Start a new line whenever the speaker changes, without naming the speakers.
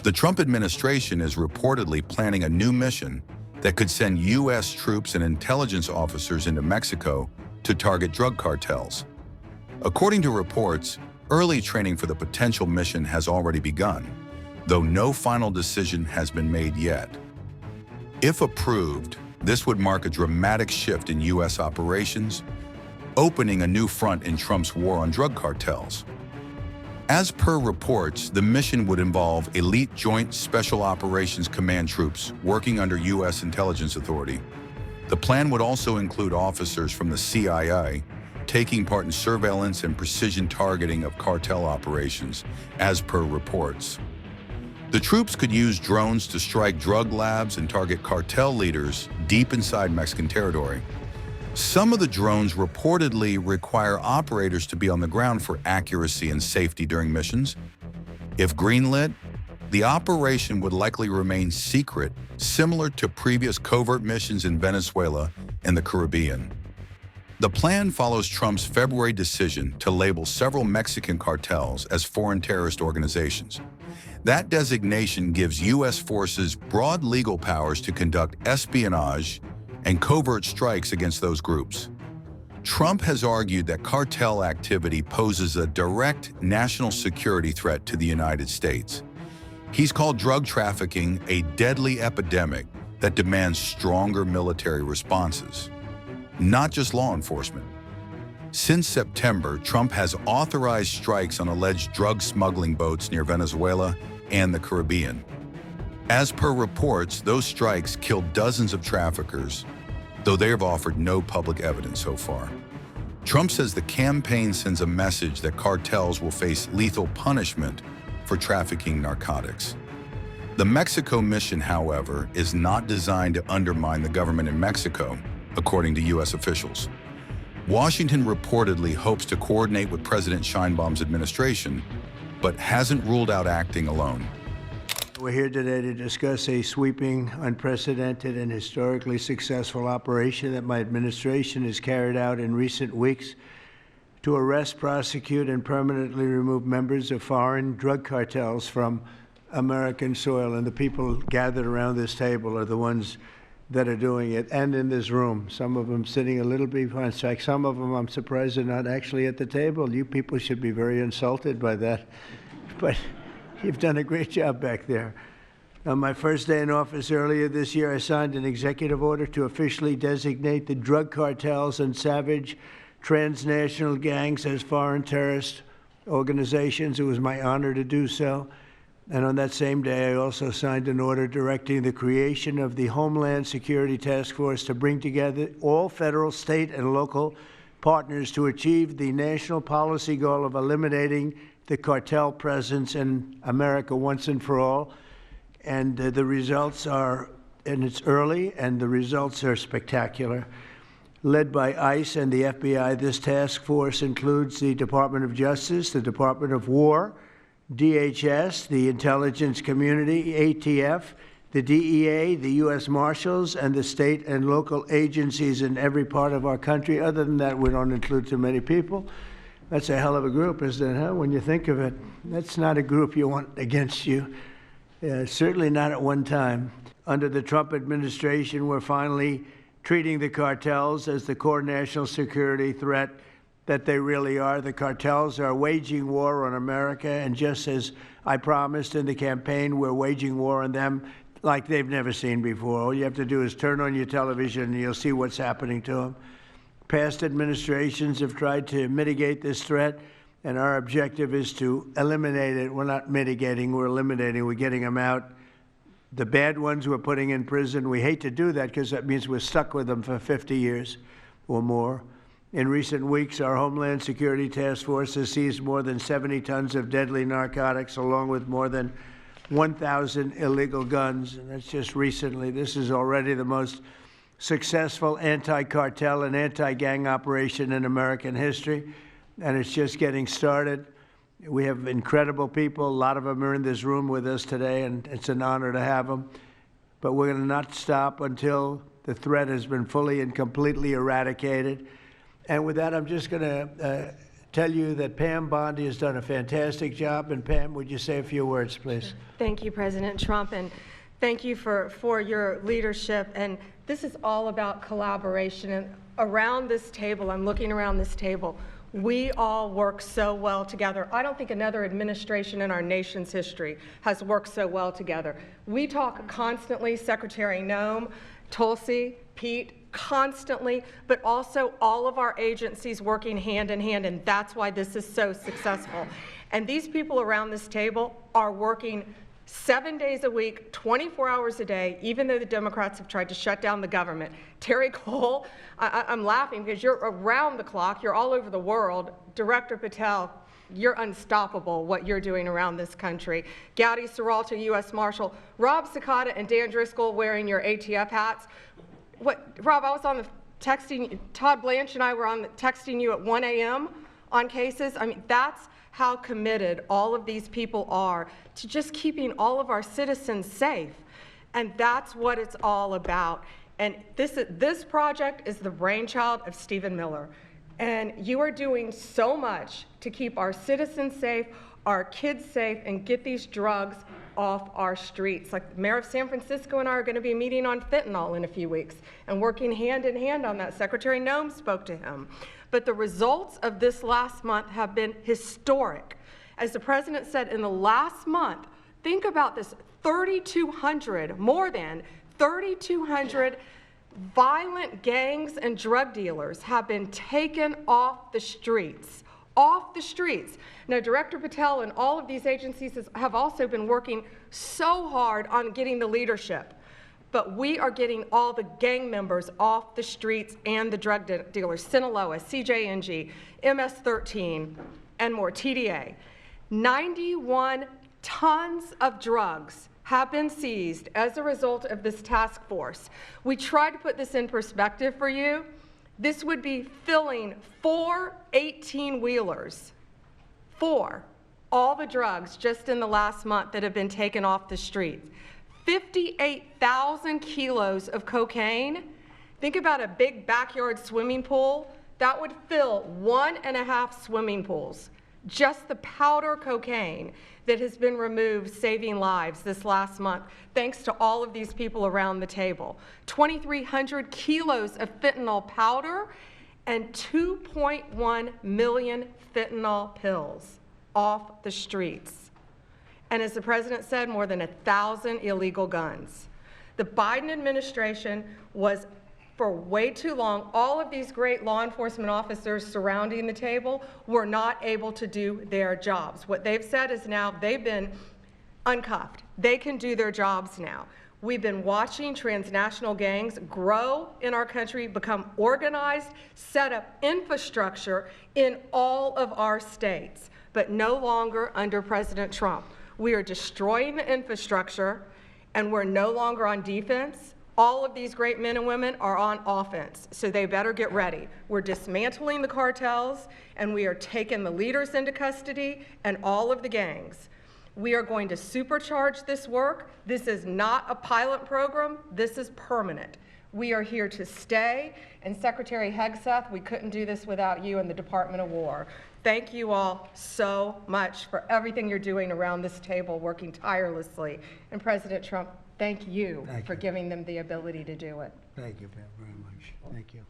The Trump administration is reportedly planning a new mission that could send U.S. troops and intelligence officers into Mexico to target drug cartels. According to reports, early training for the potential mission has already begun, though no final decision has been made yet. If approved, this would mark a dramatic shift in U.S. operations, opening a new front in Trump's war on drug cartels. As per reports, the mission would involve elite Joint Special Operations Command troops working under U.S. intelligence authority. The plan would also include officers from the CIA taking part in surveillance and precision targeting of cartel operations, as per reports. The troops could use drones to strike drug labs and target cartel leaders deep inside Mexican territory. Some of the drones reportedly require operators to be on the ground for accuracy and safety during missions. If greenlit, the operation would likely remain secret, similar to previous covert missions in Venezuela and the Caribbean. The plan follows Trump's February decision to label several Mexican cartels as foreign terrorist organizations. That designation gives U.S. forces broad legal powers to conduct espionage and covert strikes against those groups. Trump has argued that cartel activity poses a direct national security threat to the United States. He's called drug trafficking a deadly epidemic that demands stronger military responses, not just law enforcement. Since September, Trump has authorized strikes on alleged drug smuggling boats near Venezuela and the Caribbean. As per reports, those strikes killed dozens of traffickers, though they have offered no public evidence so far. Trump says the campaign sends a message that cartels will face lethal punishment for trafficking narcotics. The Mexico mission, however, is not designed to undermine the government in Mexico, according to U.S. officials. Washington reportedly hopes to coordinate with President Sheinbaum's administration, but hasn't ruled out acting alone.
We're here today to discuss a sweeping, unprecedented, and historically successful operation that my administration has carried out in recent weeks to arrest, prosecute, and permanently remove members of foreign drug cartels from American soil. And the people gathered around this table are the ones that are doing it, and in this room. Some of them sitting a little behind. In fact, some of them, I'm surprised, are not actually at the table. You people should be very insulted by that. But you've done a great job back there. On my first day in office earlier this year, I signed an executive order to officially designate the drug cartels and savage transnational gangs as foreign terrorist organizations. It was my honor to do so. And on that same day, I also signed an order directing the creation of the Homeland Security Task Force to bring together all federal, state, and local partners to achieve the national policy goal of eliminating the cartel presence in America once and for all. And the results are, and it's early, and the results are spectacular. Led by ICE and the FBI, this task force includes the Department of Justice, the Department of War, DHS, the intelligence community, ATF, the DEA, the U.S. Marshals, and the state and local agencies in every part of our country. Other than that, we don't include too many people. That's a hell of a group, isn't it, huh? When you think of it, that's not a group you want against you. Certainly not at one time. Under the Trump administration, we're finally treating the cartels as the core national security threat that they really are. The cartels are waging war on America, and just as I promised in the campaign, we're waging war on them like they've never seen before. All you have to do is turn on your television and you'll see what's happening to them. Past administrations have tried to mitigate this threat, and our objective is to eliminate it. We're not mitigating, we're eliminating. We're getting them out. The bad ones we're putting in prison. We hate to do that because that means we're stuck with them for 50 years or more. In recent weeks, our Homeland Security Task Force has seized more than 70 tons of deadly narcotics, along with more than 1,000 illegal guns. And that's just recently. This is already the most successful anti-cartel and anti-gang operation in American history, and it's just getting started. We have incredible people. A lot of them are in this room with us today, and it's an honor to have them. But we're going to not stop until the threat has been fully and completely eradicated. And with that, I'm just going to tell you that Pam Bondi has done a fantastic job. And Pam, would you say a few words, please?
Thank you, President Trump, and thank you for your leadership. And this is all about collaboration. And around this table, I'm looking around this table, we all work so well together. I don't think another administration in our nation's history has worked so well together. We talk constantly, Secretary Noem, Tulsi, Pete, constantly, but also all of our agencies working hand in hand, and that's why this is so successful. And these people around this table are working 7 days a week, 24 hours a day, even though the Democrats have tried to shut down the government. Terry Cole, I'm laughing because you're around the clock, you're all over the world. Director Patel, you're unstoppable, what you're doing around this country. Gowdy Serralta, U.S. Marshal, Rob Sakata and Dan Driscoll wearing your ATF hats. Rob, I was on the texting, Todd Blanche and I were on the texting you at 1 a.m. on cases. I mean, that's how committed all of these people are to just keeping all of our citizens safe. And that's what it's all about. And this project is the brainchild of Stephen Miller. And you are doing so much to keep our citizens safe, our kids safe, and get these drugs off our streets. Like the mayor of San Francisco and I are going to be meeting on fentanyl in a few weeks and working hand in hand on that. Secretary Noem spoke to him. But the results of this last month have been historic. As the president said, in the last month, think about this, 3,200, more than 3,200 violent gangs and drug dealers have been taken off the streets. Off the streets. Now, Director Patel and all of these agencies have also been working so hard on getting the leadership. But we are getting all the gang members off the streets and the drug dealers, Sinaloa, CJNG, MS-13, and more, TDA. 91 tons of drugs have been seized as a result of this task force. We tried to put this in perspective for you. This would be filling 4 18-wheelers, all the drugs just in the last month that have been taken off the streets. 58,000 kilos of cocaine. Think about a big backyard swimming pool. That would fill 1.5 swimming pools. Just the powder cocaine that has been removed, saving lives this last month, thanks to all of these people around the table. 2,300 kilos of fentanyl powder and 2.1 million fentanyl pills off the streets. And as the president said, more than 1,000 illegal guns. The Biden administration was, for way too long, all of these great law enforcement officers surrounding the table were not able to do their jobs. What they've said is now they've been uncuffed. They can do their jobs now. We've been watching transnational gangs grow in our country, become organized, set up infrastructure in all of our states, but no longer under President Trump. We are destroying the infrastructure, and we're no longer on defense. All of these great men and women are on offense, so they better get ready. We're dismantling the cartels, and we are taking the leaders into custody and all of the gangs. We are going to supercharge this work. This is not a pilot program. This is permanent. We are here to stay, and Secretary Hegseth, we couldn't do this without you and the Department of War. Thank you all so much for everything you're doing around this table, working tirelessly. And President Trump, thank you for giving them the ability to do it.
Thank you, Pam, very much. Thank you.